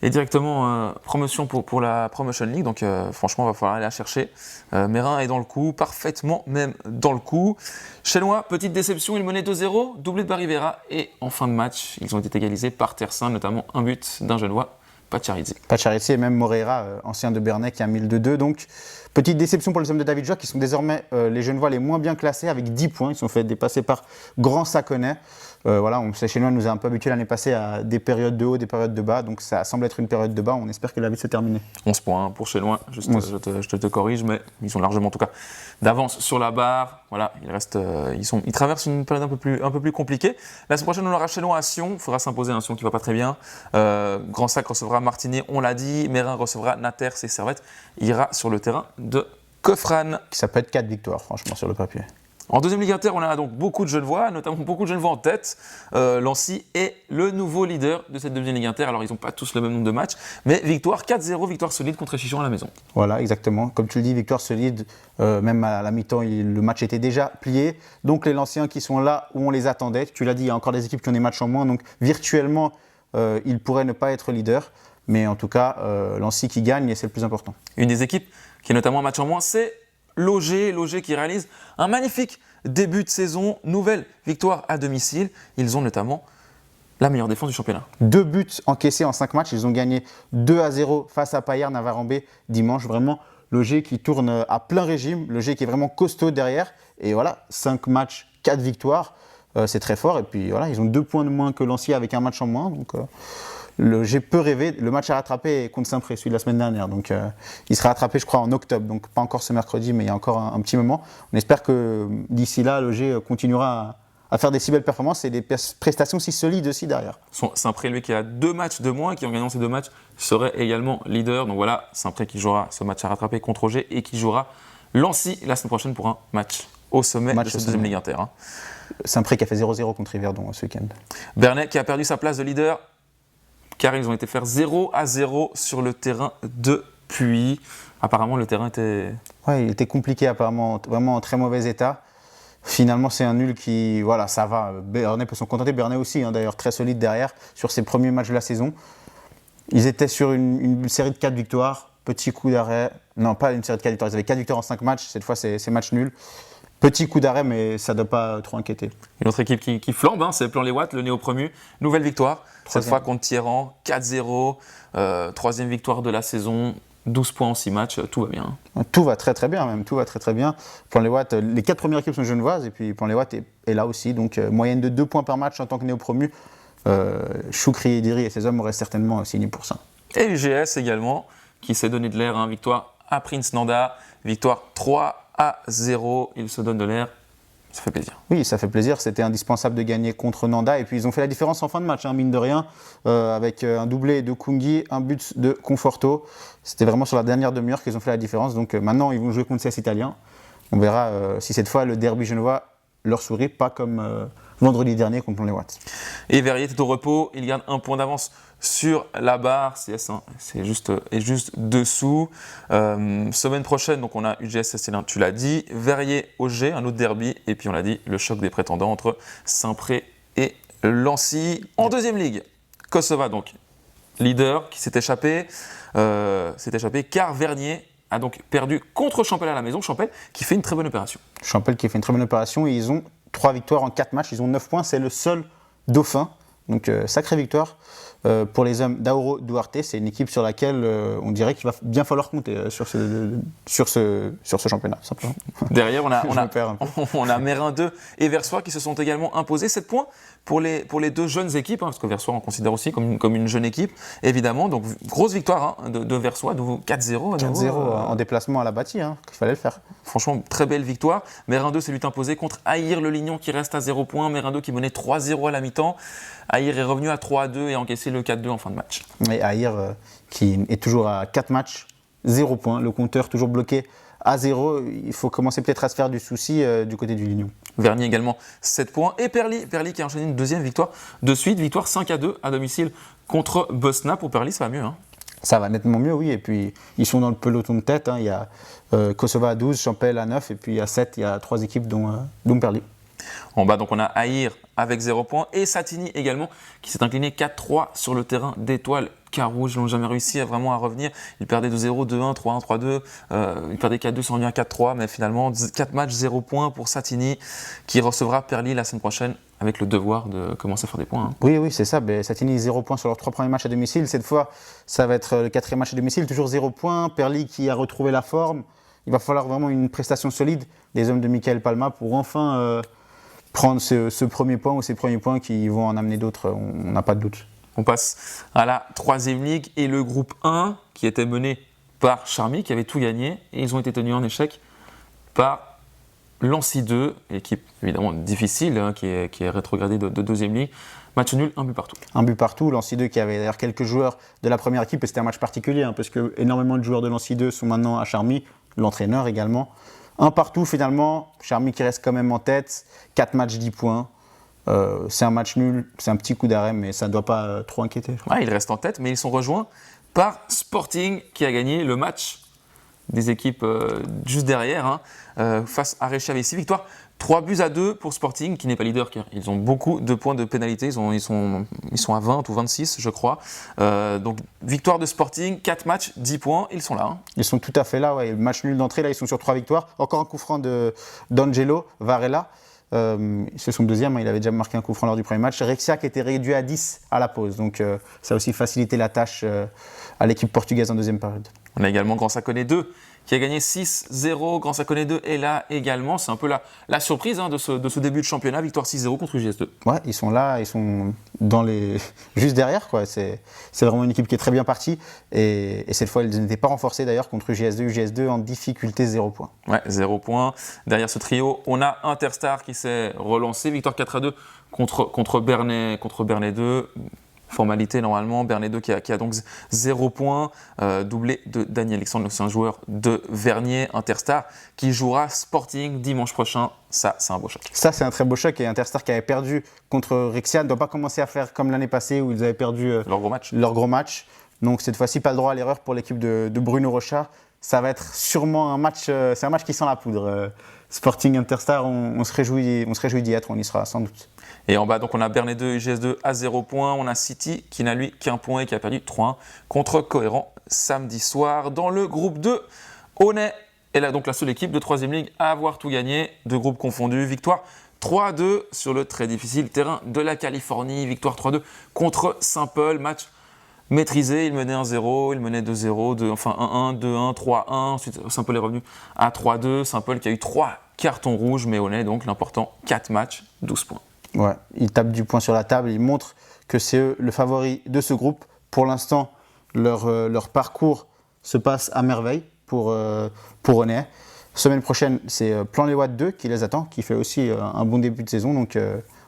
est directement promotion pour la Promotion League. Donc franchement, il va falloir aller la chercher. Mérin est dans le coup, parfaitement même dans le coup. Chénois, petite déception, ils menaient 2-0, doublé de Barivera. Et en fin de match, ils ont été égalisés par Tersin, notamment un but d'un Genevois, Pacciarizzi. Pacciarizzi et même Moreira, ancien de Bernay, qui a mis le 2-2. Donc petite déception pour les hommes de David Joie qui sont désormais les Genevois les moins bien classés avec 10 points. Ils sont fait dépasser par Grand Saconnet. Voilà, Chénois nous a un peu habitués l'année passée à des périodes de haut, des périodes de bas. Donc ça semble être une période de bas. On espère qu'elle va vite se terminer. 11 points pour Chénois. Je te corrige, mais ils sont largement en tout cas d'avance sur la barre. Voilà, ils traversent une période un peu plus compliquée. La semaine prochaine, on aura Chénois à Sion. Il faudra s'imposer un Sion qui ne va pas très bien. Grand Sac recevra Martinet, on l'a dit. Mérin recevra Nater, c'est Servette. Il ira sur le terrain de Kofran. Ça peut être 4 victoires, franchement, sur le papier. En deuxième Ligue Inter, on a donc beaucoup de Genevois, notamment beaucoup de Genevois en tête. Lancy est le nouveau leader de cette deuxième Ligue Inter. Alors, ils n'ont pas tous le même nombre de matchs, mais victoire 4-0, victoire solide contre Chichon à la maison. Voilà, exactement. Comme tu le dis, victoire solide. Même à la mi-temps, le match était déjà plié. Donc, les Lanciens qui sont là où on les attendait. Tu l'as dit, il y a encore des équipes qui ont des matchs en moins. Donc, virtuellement, ils pourraient ne pas être leaders. Mais en tout cas, Lancy qui gagne, et c'est le plus important. Une des équipes qui a notamment un match en moins, c'est Loger qui réalise un magnifique début de saison. Nouvelle victoire à domicile. Ils ont notamment la meilleure défense du championnat. 2 buts encaissés en 5 matchs. Ils ont gagné 2-0 face à Payerne à Varambé dimanche. Vraiment, le G qui tourne à plein régime. Le G qui est vraiment costaud derrière. Et voilà, 5 matchs, 4 victoires. C'est très fort. Et puis voilà, ils ont 2 points de moins que Lancy avec un match en moins. Donc le G peut rêver. Le match à rattraper est contre Saint-Pré, celui de la semaine dernière. Donc il sera rattrapé, je crois, en octobre. Donc pas encore ce mercredi, mais il y a encore un petit moment. On espère que d'ici là, le G continuera à faire des si belles performances et des prestations si solides aussi derrière. Saint-Pré, lui, qui a 2 matchs de moins, qui en gagnant ces 2 matchs serait également leader. Donc voilà, Saint-Pré qui jouera ce match à rattraper contre Auger et qui jouera Lancy la semaine prochaine pour un match au sommet de cette deuxième Ligue Inter. Saint-Pré qui a fait 0-0 contre Yverdon ce week-end. Bernay qui a perdu sa place de leader car ils ont été faire 0-0 sur le terrain de Puy. Apparemment, le terrain était... Ouais, il était compliqué apparemment, vraiment en très mauvais état. Finalement, c'est un nul qui, voilà, ça va. Bernay peut s'en contenter, Bernay aussi, d'ailleurs, très solide derrière, sur ses premiers matchs de la saison. Ils étaient sur une série de 4 victoires, petit coup d'arrêt. Non, pas une série de 4 victoires, ils avaient 4 victoires en 5 matchs, cette fois c'est match nul. Petit coup d'arrêt, mais ça ne doit pas trop inquiéter. Une autre équipe qui flambe, c'est Plan-les-Ouates, le néo-promu. Nouvelle victoire, cette fois contre Thieran, 4-0. Troisième victoire de la saison. 12 points en 6 matchs, tout va bien. Tout va très très bien même, tout va très très bien. Plan-les-Ouates, les 4 premières équipes sont genevoises et puis Plan-les-Ouates est là aussi, donc moyenne de 2 points par match en tant que néo-promu. Choukri et Diri et ses hommes auraient certainement signé pour ça. Et UGS également, qui s'est donné de l'air, victoire à Prince Nanda, victoire 3-0, il se donne de l'air. Ça fait plaisir. Oui, ça fait plaisir. C'était indispensable de gagner contre Nanda. Et puis, ils ont fait la différence en fin de match, mine de rien, avec un doublé de Kungi, un but de Conforto. C'était vraiment sur la dernière demi-heure qu'ils ont fait la différence. Donc maintenant, ils vont jouer contre CS Italien. On verra si cette fois, le derby genevois leur sourit, pas comme vendredi dernier contre Plan-les-Ouates. Et Verrier est au repos. Il garde un point d'avance sur la barre. CS1, c'est juste dessous. Semaine prochaine, donc on a UGS Castillin, tu l'as dit. Verrier Auger, un autre derby. Et puis on l'a dit, le choc des prétendants entre Saint-Pré et Lancy. En deuxième ligue, Kosova, donc leader, qui s'est échappé car Vernier a donc perdu contre Champel à la maison. Champel qui fait une très bonne opération. Champel qui fait une très bonne opération. Et ils ont 3 victoires en 4 matchs. Ils ont 9 points. C'est le seul dauphin. Donc sacrée victoire pour les hommes d'Auro Duarte. C'est une équipe sur laquelle on dirait qu'il va bien falloir compter sur ce championnat, simplement. Derrière, on a Mérin 2 et Versoix qui se sont également imposés. 7 points pour les deux jeunes équipes, parce que Versoix on considère aussi comme une jeune équipe, évidemment. Donc grosse victoire de Versoix, de 4-0. 4-0 en déplacement à la bâtie, il fallait le faire. Franchement, très belle victoire. Mérin 2 s'est lui imposé contre Aïr-le-Lignon qui reste à 0 points. Mérin 2 qui menait 3-0 à la mi-temps. Aïr est revenu à 3-2 et a encaissé le 4-2 en fin de match. Et Aïr qui est toujours à 4 matchs, 0 points. Le compteur toujours bloqué à 0. Il faut commencer peut-être à se faire du souci du côté du Lignon. Vernier également 7 points. Et Perly qui a enchaîné une deuxième victoire de suite. Victoire 5-2 à domicile contre Bosna. Pour Perly, ça va mieux. Ça va nettement mieux, oui. Et puis, ils sont dans le peloton de tête. Il y a Kosova à 12, Champel à 9. Et puis, à 7, il y a 3 équipes, dont Perly. En bas, donc, on a Aïr avec 0 points. Et Satigny également, qui s'est incliné 4-3 sur le terrain d'Étoile Carouge. Ils n'ont jamais réussi à revenir. Ils perdaient 2-0, 2-1, 3-1, 3-2. Ils perdaient 4-2, sont revenus à 4-3. Mais finalement, 4 matchs, 0 points pour Satigny, qui recevra Perly la semaine prochaine avec le devoir de commencer à faire des points. Oui, c'est ça. Satigny, 0 points sur leurs 3 premiers matchs à domicile. Cette fois, ça va être le 4e match à domicile. Toujours 0 points. Perly qui a retrouvé la forme. Il va falloir vraiment une prestation solide des hommes de Michael Palma pour enfin prendre ce premier point ou ces premiers points qui vont en amener d'autres. On n'a pas de doute. On passe à la 3e ligue et le groupe 1 qui était mené par Charmy qui avait tout gagné et ils ont été tenus en échec par Lancy 2, équipe évidemment difficile qui est rétrogradée de 2e ligue. Match nul, un but partout. Un but partout. Lancy 2 qui avait d'ailleurs quelques joueurs de la première équipe et c'était un match particulier parce que énormément de joueurs de Lancy 2 sont maintenant à Charmy, l'entraîneur également. Un partout finalement, Charmy qui reste quand même en tête, 4 matchs, 10 points. C'est un match nul, c'est un petit coup d'arrêt, mais ça ne doit pas trop inquiéter. Ouais, ils restent en tête, mais ils sont rejoints par Sporting qui a gagné le match des équipes juste derrière face à Rechiavisi. Victoire 3-2 pour Sporting, qui n'est pas leader car ils ont beaucoup de points de pénalité. Ils sont à 20 ou 26, je crois. Donc, victoire de Sporting, 4 matchs, 10 points. Ils sont là. Hein. Ils sont tout à fait là. Ouais. Le match nul d'entrée, là, ils sont sur 3 victoires. Encore un coup franc d'Angelo Varela. C'est son deuxième. Hein. Il avait déjà marqué un coup franc lors du premier match. Rexia qui était réduit à 10 à la pause. Donc, ça a aussi facilité la tâche à l'équipe portugaise en deuxième période. On a également Grand Saconnet 2 qui a gagné 6-0. Grand Saconnet 2 est là également. C'est un peu la surprise de ce début de championnat. Victoire 6-0 contre UGS2. Ouais, ils sont là, ils sont juste derrière. Quoi. C'est vraiment une équipe qui est très bien partie. Et cette fois, ils n'étaient pas renforcés d'ailleurs contre UGS2. UGS2 en difficulté, 0 points. Ouais, 0 points. Derrière ce trio, on a Interstar qui s'est relancé. Victoire 4-2 contre Bernay 2. Formalité normalement, Bernay 2 qui a donc 0 points, doublé de Daniel Alexandre, c'est un joueur de Vernier, Interstar, qui jouera Sporting dimanche prochain. Ça, c'est un beau choc. Ça, c'est un très beau choc. Et Interstar qui avait perdu contre Rexia ne doit pas commencer à faire comme l'année passée où ils avaient perdu leur gros match. Donc cette fois-ci, pas le droit à l'erreur pour l'équipe de Bruno Rocha. Ça va être sûrement un match, c'est un match qui sent la poudre. Sporting Interstar, on se réjouit d'y être, on y sera sans doute. Et en bas, donc on a Bernay 2, UGS2 à 0 points. On a City qui n'a lui qu'un point et qui a perdu 3-1 contre Cohérent samedi soir. Dans le groupe 2, Aunay est là, donc la seule équipe de 3e ligue à avoir tout gagné, deux groupes confondus. Victoire 3-2 sur le très difficile terrain de la Californie. Victoire 3-2 contre Saint-Paul. Match maîtrisé, il menait 1-0, il menait 2-0, enfin 1-1, 2-1, 3-1. Ensuite, Saint-Paul est revenu à 3-2. Saint-Paul qui a eu 3 cartons rouges, mais Aunay, donc l'important, 4 matchs, 12 points. Ouais, ils tapent du poing sur la table, ils montrent que c'est eux le favori de ce groupe. Pour l'instant, leur parcours se passe à merveille pour Aunay. Semaine prochaine, c'est Plan-les-Ouates 2 qui les attend, qui fait aussi un bon début de saison. Donc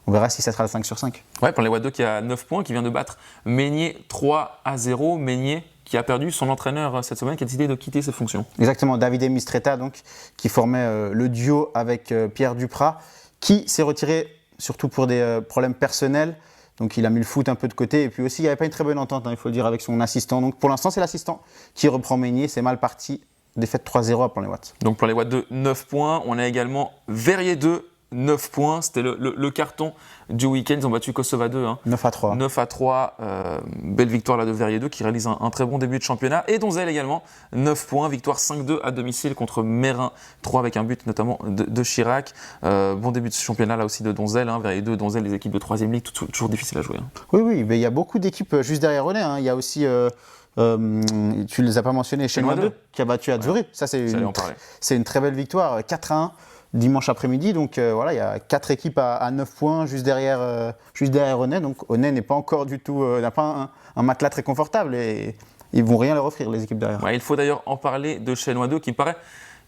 on verra si ça sera le 5 sur 5. Ouais, Plan-les-Ouates 2 qui a 9 points, qui vient de battre Meignier 3-0. Meignier qui a perdu son entraîneur cette semaine, qui a décidé de quitter ses fonctions. Exactement, Davide Mistretta, donc, qui formait le duo avec Pierre Duprat, qui s'est retiré surtout pour des problèmes personnels. Donc il a mis le foot un peu de côté. Et puis aussi, il n'y avait pas une très bonne entente, il faut le dire, avec son assistant. Donc pour l'instant, c'est l'assistant qui reprend Meignier. C'est mal parti. Défaite 3-0 à Plan-les-Ouates. Donc Plan-les-Ouates 2, 9 points. On a également Verrier 2, 9 points. C'était le carton du week-end. Ils ont battu Kosova 2. 9-3. 9-3. Belle victoire là de Verrier 2 qui réalise un très bon début de championnat. Et Donzel également, 9 points. Victoire 5-2 à domicile contre Mérin 3 avec un but notamment de Chirac. Bon début de championnat là aussi de Donzel. Verrier 2, Donzel, les équipes de 3e ligue, toujours difficile à jouer. Oui, mais il y a beaucoup d'équipes juste derrière Aunay. Il y a aussi, tu ne les as pas mentionnés, Chenois 2 qui a battu à Zurich. Ça, c'est une très belle victoire. 4-1. Dimanche après-midi, donc voilà, il y a 4 équipes à 9 points juste derrière Aunay. Donc Aunay n'est pas encore du tout, n'a pas un matelas très confortable et ils vont rien leur offrir, les équipes derrière. Ouais, il faut d'ailleurs en parler de Chenois 2 qui me paraît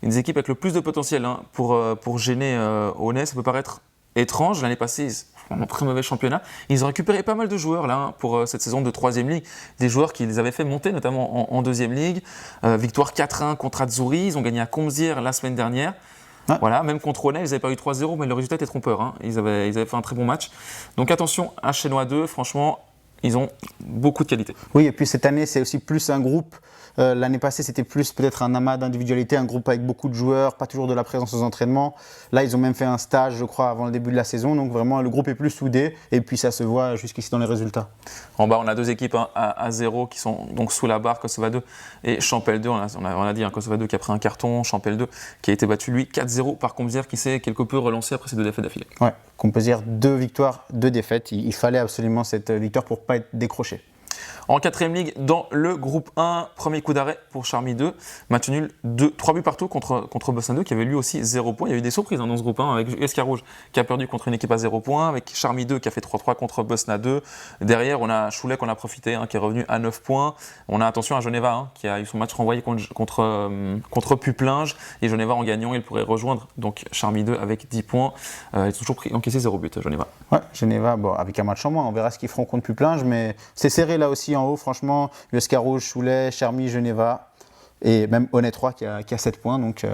une des équipes avec le plus de potentiel pour gêner Aunay. Ça peut paraître étrange. L'année passée, ils ont un très mauvais championnat. Ils ont récupéré pas mal de joueurs là pour cette saison de 3e ligue, des joueurs qui les avaient fait monter notamment en 2e ligue. Victoire 4-1 contre Azzurri. Ils ont gagné à Comzières la semaine dernière. Ouais. Voilà, même contre Aunay, ils n'avaient pas eu 3-0, mais le résultat était trompeur. Ils avaient fait un très bon match. Donc attention à Chenois 2, franchement, ils ont beaucoup de qualité. Oui, et puis cette année, c'est aussi plus un groupe. L'année passée, c'était plus peut-être un amas d'individualité, un groupe avec beaucoup de joueurs, pas toujours de la présence aux entraînements. Là, ils ont même fait un stage, je crois, avant le début de la saison. Donc vraiment, le groupe est plus soudé et puis ça se voit jusqu'ici dans les résultats. En bas, on a 2 équipes à 0 qui sont donc sous la barre, Kosova 2 et Champel 2. On a dit Kosova 2 qui a pris un carton, Champel 2 qui a été battu, lui, 4-0 par Comzières qui s'est quelque peu relancé après ses 2 défaites d'affilée. Ouais, Comzières, 2 victoires, 2 défaites. Il fallait absolument cette victoire pour ne pas être décroché. En 4e ligue, dans le groupe 1, premier coup d'arrêt pour Charmy 2. Match nul, 3 buts partout contre Bosna 2 qui avait lui aussi 0 points. Il y a eu des surprises dans ce groupe 1 avec Escarouge qui a perdu contre une équipe à 0 points, avec Charmy 2 qui a fait 3-3 contre Bosna 2. Derrière, on a Choulek, on a profité, qui est revenu à 9 points. On a attention à Geneva qui a eu son match renvoyé contre Puplinge. Et Geneva en gagnant, il pourrait rejoindre donc Charmy 2 avec 10 points. Ils ont toujours encaissé 0 but, Geneva. Ouais, Geneva, bon, avec un match en moins, on verra ce qu'ils feront contre Puplinge, mais c'est serré là aussi en haut, franchement. Escarouge, Choulet, Charmy, Geneva et même Aunay 3 qui a 7 points. Donc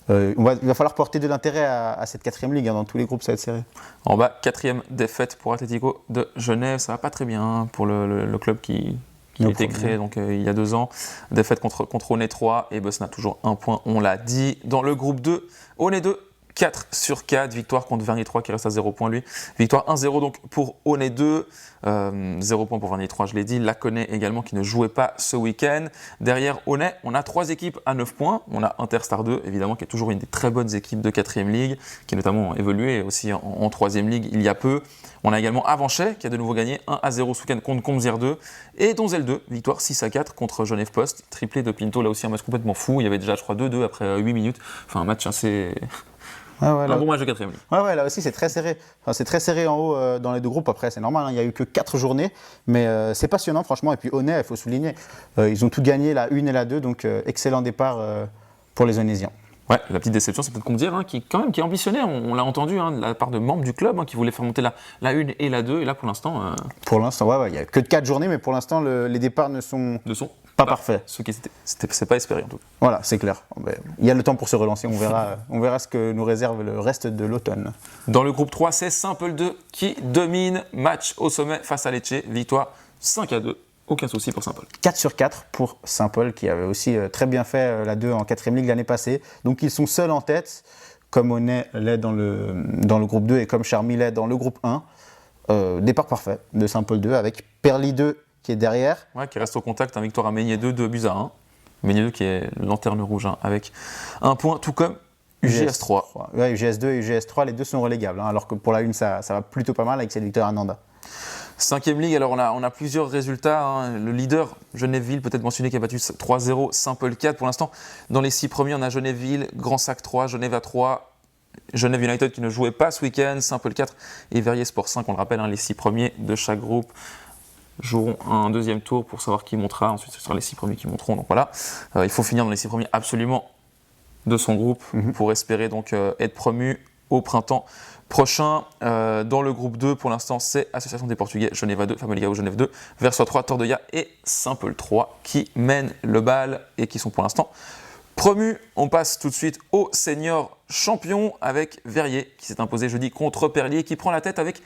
il va falloir porter de l'intérêt à cette 4e ligue. Dans tous les groupes, ça va être serré. En bas, 4e défaite pour Atlético de Genève. Ça va pas très bien pour le club qui a été créé donc, il y a 2 ans. Défaite contre Aunay 3 et Bosna toujours 1 point, on l'a dit. Dans le groupe 2, Aunay 2 4 sur 4. Victoire contre Vernier 3 qui reste à 0 points lui. Victoire 1-0 donc pour Aunay 2. 0 points pour Vernier 3, je l'ai dit. Laconais également qui ne jouait pas ce week-end. Derrière Aunay, on a 3 équipes à 9 points. On a Interstar 2, évidemment, qui est toujours une des très bonnes équipes de 4e ligue, qui a notamment évolué aussi en 3e ligue il y a peu. On a également Avanchet qui a de nouveau gagné 1-0 ce week-end contre Comzières 2. Et Donzel 2, victoire 6-4 contre Genève Post. Triplé de Pinto, là aussi un match complètement fou. Il y avait déjà, je crois, 2-2 après 8 minutes. Enfin, un match assez. Un bon match de 4e ligue. Ouais, là aussi c'est très serré. Enfin, c'est très serré en haut dans les deux groupes. Après, c'est normal, hein, il n'y a eu que 4 journées. Mais c'est passionnant, franchement. Et puis Aunay, il faut souligner, ils ont tout gagné, la 1 et la 2. Donc excellent départ pour les Aunaisiens. Ouais, la petite déception, c'est peut-être Comzières qui est ambitionné. On l'a entendu de la part de membres du club qui voulaient faire monter la 1 et la 2. Et là, pour l'instant. Pour l'instant, il n'y a que 4 journées. Mais pour l'instant, les départs ne sont pas parfaits. C'est pas espéré en tout cas. Voilà, c'est clair. Il y a le temps pour se relancer. On verra ce que nous réserve le reste de l'automne. Dans le groupe 3, c'est Saint-Paul 2 qui domine. Match au sommet face à Lecce. Victoire 5-2. Aucun souci pour Saint-Paul. 4 sur 4 pour Saint-Paul qui avait aussi très bien fait la 2 en 4e ligue l'année passée. Donc ils sont seuls en tête, comme Aunay l'est dans le groupe 2 et comme Charmy l'est dans le groupe 1. Départ parfait de Saint-Paul 2 avec Perly 2 qui est derrière. Ouais, qui reste au contact, victoire à Meignier 2, 2-1. Meignier 2 qui est lanterne rouge avec un point, tout comme UGS 3. Ouais, UGS 2 et UGS 3, les deux sont relégables, alors que pour la 1 ça va plutôt pas mal avec cette victoire à Nanda. 5e ligue, alors on a plusieurs résultats. Le leader, Genèveville, peut-être mentionné, qui a battu 3-0, Saint-Paul 4. Pour l'instant, dans les 6 premiers, on a Genèveville, Grand Sac 3, Genève à 3, Genève United qui ne jouait pas ce week-end, Saint-Paul 4 et Verrier Sport 5. On le rappelle, les 6 premiers de chaque groupe joueront un deuxième tour pour savoir qui montera. Ensuite, ce sera les 6 premiers qui monteront. Donc voilà, il faut finir dans les 6 premiers absolument de son groupe pour espérer donc être promu au printemps prochain. Dans le groupe 2, pour l'instant, c'est Association des Portugais, Genève 2, Famalicão Genève 2, Versoix 3, Tordeilla et Saint-Paul 3 qui mènent le bal et qui sont pour l'instant promus. On passe tout de suite au senior champion avec Verrier qui s'est imposé jeudi contre Perlier qui prend la tête avec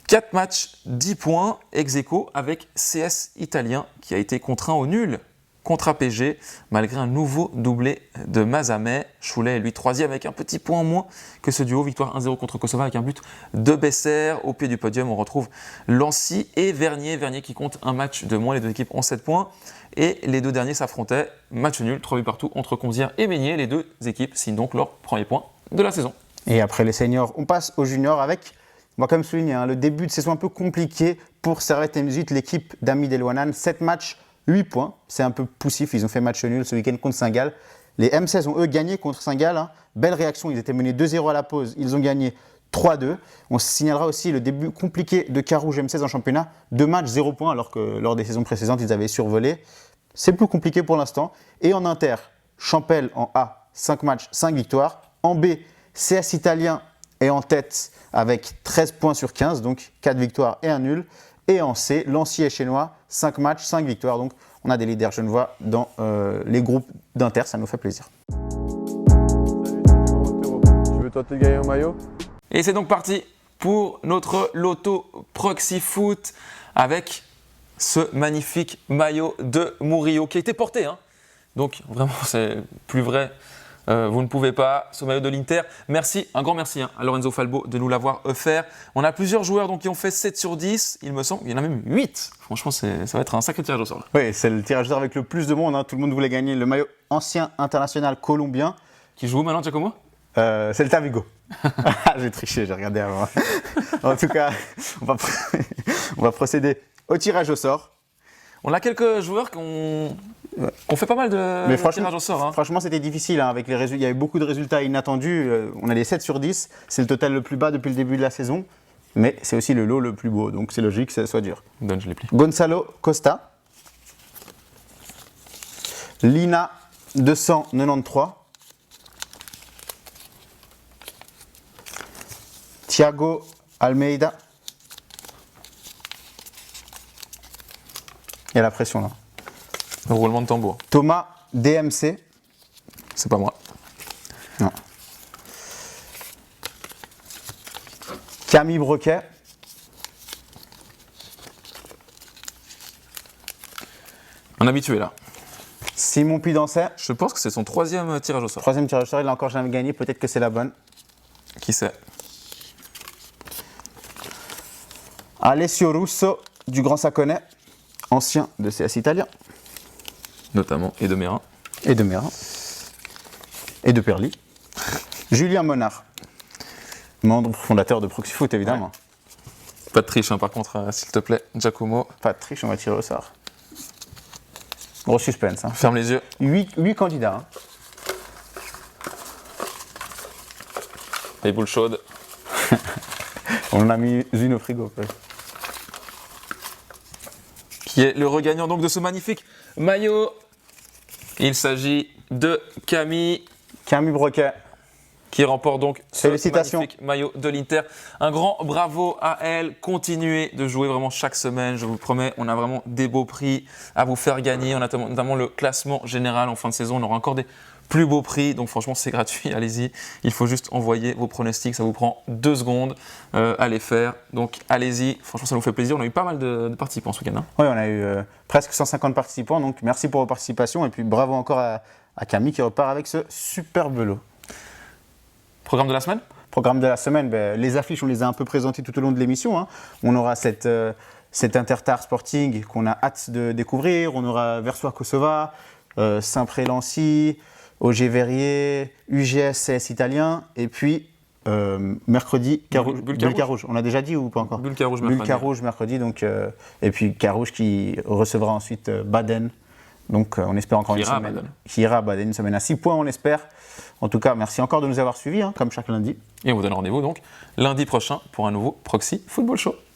4 matchs, 10 points, ex-aequo avec CS Italien qui a été contraint au nul contre APG, malgré un nouveau doublé de Mazamet. Choulet est lui 3e avec un petit point en moins que ce duo. Victoire 1-0 contre Kosovo avec un but de Besser. Au pied du podium, on retrouve Lancy et Vernier. Vernier qui compte un match de moins. Les deux équipes ont 7 points. Et les deux derniers s'affrontaient. Match nul, 3 buts partout entre Comzières et Meignier. Les deux équipes signent donc leur premier point de la saison. Et après les seniors, on passe aux juniors avec, on va quand même souligner, le début de saison un peu compliqué pour Servette M18, l'équipe d'Ami Delouanan. 7 matchs, 8 points, c'est un peu poussif, ils ont fait match nul ce week-end contre Saint-Gall. Les M16 ont eux gagné contre Saint-Gall, Belle réaction, ils étaient menés 2-0 à la pause, ils ont gagné 3-2. On signalera aussi le début compliqué de Carouge M16 en championnat, 2 matchs, 0 points, alors que lors des saisons précédentes, ils avaient survolé. C'est plus compliqué pour l'instant. Et en inter, Champel en A, 5 matchs, 5 victoires. En B, CS Italien est en tête avec 13 points sur 15, donc 4 victoires et un nul. Et en C, Lancy et Chénois, 5 matchs, 5 victoires. Donc on a des leaders genevois dans les groupes d'Inter, ça nous fait plaisir. Tu veux toi te gagner un maillot? Et c'est donc parti pour notre loto Proxy Foot avec ce magnifique maillot de Murillo qui a été porté. Donc vraiment, c'est plus vrai. Vous ne pouvez pas, ce maillot de l'Inter. Merci, un grand merci à Lorenzo Falbo de nous l'avoir offert. On a plusieurs joueurs qui ont fait 7 sur 10, il me semble. Il y en a même 8. Franchement, ça va être un sacré tirage au sort. Là. Oui, c'est le tirage au sort avec le plus de monde. Tout le monde voulait gagner le maillot ancien international colombien. Qui joue où maintenant, Giacomo? C'est le Tavigo. J'ai triché, j'ai regardé avant. En tout cas, on va procéder au tirage au sort. On a quelques joueurs qui ont fait pas mal de tirage au sort. Franchement, c'était difficile. Avec les résultats. Il y avait beaucoup de résultats inattendus. On a les 7 sur 10. C'est le total le plus bas depuis le début de la saison. Mais c'est aussi le lot le plus beau. Donc c'est logique que ça soit dur. Donne, je l'ai pris. Gonzalo Costa. Lina 293. Thiago Almeida. Il y a la pression là. Le roulement de tambour. Thomas DMC. C'est pas moi. Non. Camille Broquet. Un habitué là. Simon Puidancet. Je pense que c'est son 3e tirage au sort. 3e tirage au sort, il a encore jamais gagné, peut-être que c'est la bonne. Qui c'est? Alessio Russo du Grand Saconnet, ancien de CS italien. Notamment, et de Mérin. Et de Mérin. Et de Perli. Julien Monard, membre fondateur de Proxy Foot, évidemment. Pas de triche, hein, par contre, s'il te plaît, Giacomo. Pas de triche, on va tirer au sort. Gros suspense. Hein. Ferme les yeux. 8 candidats. Hein. Les boules chaudes. On en a mis une au frigo. Peut-être. Qui est le regagnant donc de ce magnifique maillot. Il s'agit de Camille. Camille Broquet. Qui remporte donc ce Félicitations. magnifique maillot de l'Inter. Un grand bravo à elle. Continuez de jouer vraiment chaque semaine, je vous promets. On a vraiment des beaux prix à vous faire gagner. On a notamment le classement général en fin de saison. On aura encore des plus beaux prix. Donc franchement, c'est gratuit. Allez-y. Il faut juste envoyer vos pronostics. Ça vous prend 2 secondes à les faire. Donc allez-y. Franchement, ça nous fait plaisir. On a eu pas mal de participants ce week-end. Hein. Oui, on a eu presque 150 participants. Donc merci pour vos participations. Et puis bravo encore à Camille qui repart avec ce superbe lot. Programme de la semaine? Programme de la semaine, les affiches, on les a un peu présentées tout au long de l'émission. Hein. On aura cet Intertar Sporting qu'on a hâte de découvrir. On aura Versoix-Kosova, Saint-Pré-Lancy, OG Verrier, UGS CS italien. Et puis mercredi, Bulle Carouge. On a déjà dit ou pas encore? Bulle Carouge mercredi. Bulle Carouge mercredi. Donc, et puis Carouge qui recevra ensuite Baden. Donc on espère encore une semaine. Qui ira à Baden, une semaine à 6 points, on espère. En tout cas, merci encore de nous avoir suivis, hein, comme chaque lundi. Et on vous donne rendez-vous donc lundi prochain pour un nouveau Proxy Football Show.